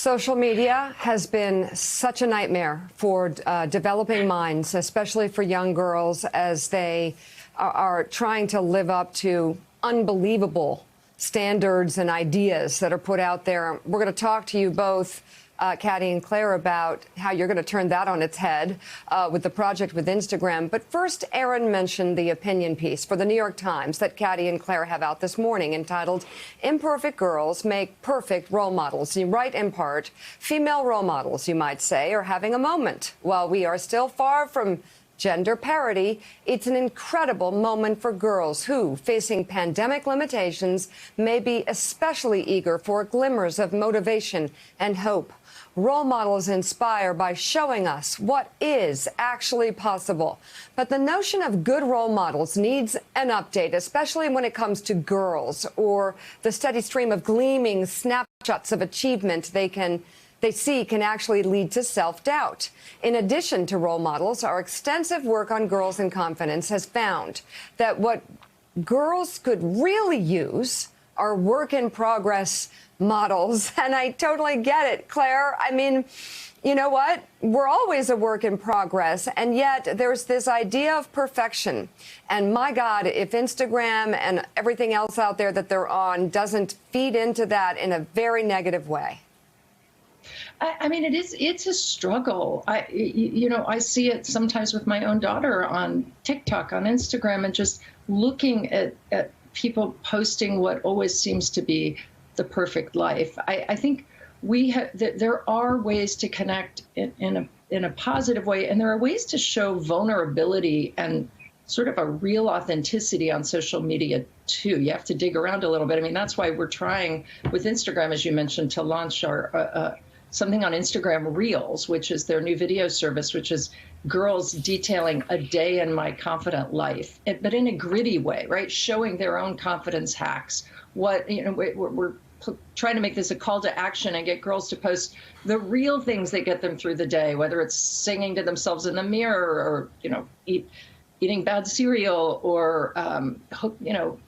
Social media has been such a nightmare for developing minds, especially for young girls as they are trying to live up to unbelievable standards and ideas that are put out there. We're going to talk to you both, Caddy and Claire, about how you're going to turn that on its head with the project with Instagram. But first, Aaron mentioned the opinion piece for the New York Times that Caddy and Claire have out this morning entitled, "Imperfect Girls Make Perfect Role Models." You write in part, female role models, you might say, are having a moment. While we are still far from gender parity, it's an incredible moment for girls who, facing pandemic limitations, may be especially eager for glimmers of motivation and hope. Role models inspire by showing us what is actually possible. But the notion of good role models needs an update, especially when it comes to girls or the steady stream of gleaming snapshots of achievement they see can actually lead to self-doubt. In addition to role models, our extensive work on girls and confidence has found that what girls could really use are work-in-progress models. And I totally get it, Claire. I mean, you know what? We're always a work in progress, and yet there's this idea of perfection. And my God, if Instagram and everything else out there that they're on doesn't feed into that in a very negative way. I mean, it's a struggle. I see it sometimes with my own daughter on TikTok, on Instagram, and just looking at people posting what always seems to be the perfect life. I think there are ways to connect in a positive way, and there are ways to show vulnerability and sort of a real authenticity on social media too. You have to dig around a little bit. I mean, that's why we're trying with Instagram, as you mentioned, to launch our something on Instagram Reels, which is their new video service, which is girls detailing a day in my confident life, but in a gritty way, right? Showing their own confidence hacks. We're trying to make this a call to action and get girls to post the real things that get them through the day, whether it's singing to themselves in the mirror or, eating bad cereal or,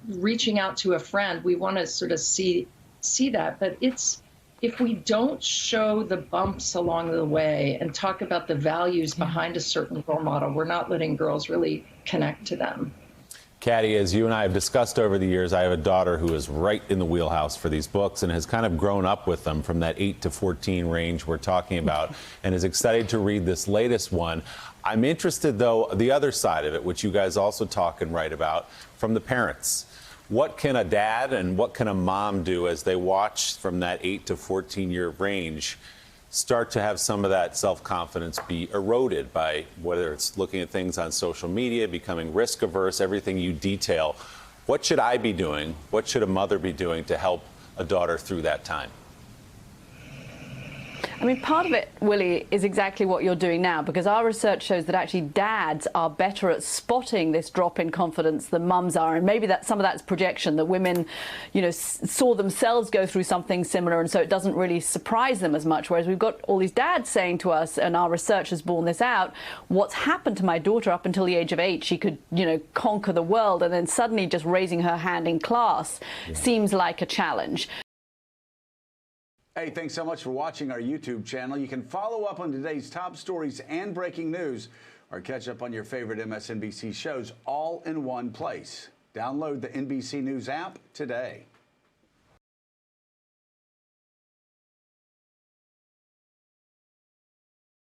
reaching out to a friend. We want to sort of see that, but if we don't show the bumps along the way and talk about the values behind a certain role model, we're not letting girls really connect to them. Caddy, as you and I have discussed over the years, I have a daughter who is right in the wheelhouse for these books and has kind of grown up with them from that 8 to 14 range we're talking about and is excited to read this latest one. I'm interested, though, the other side of it, which you guys also talk and write about, from the parents. What can a dad and what can a mom do as they watch from that 8 to 14-year range start to have some of that self-confidence be eroded by whether it's looking at things on social media, becoming risk averse, everything you detail? What should I be doing? What should a mother be doing to help a daughter through that time? I mean, part of it, Willie, is exactly what you're doing now, because our research shows that actually dads are better at spotting this drop in confidence than mums are. And maybe that some of that's projection, that women, saw themselves go through something similar, and so it doesn't really surprise them as much. Whereas we've got all these dads saying to us, and our research has borne this out, what's happened to my daughter up until the age of 8, she could, conquer the world, and then suddenly just raising her hand in class seems like a challenge. Hey, thanks so much for watching our YouTube channel. You can follow up on today's top stories and breaking news, or catch up on your favorite MSNBC shows all in one place. Download the NBC News app today.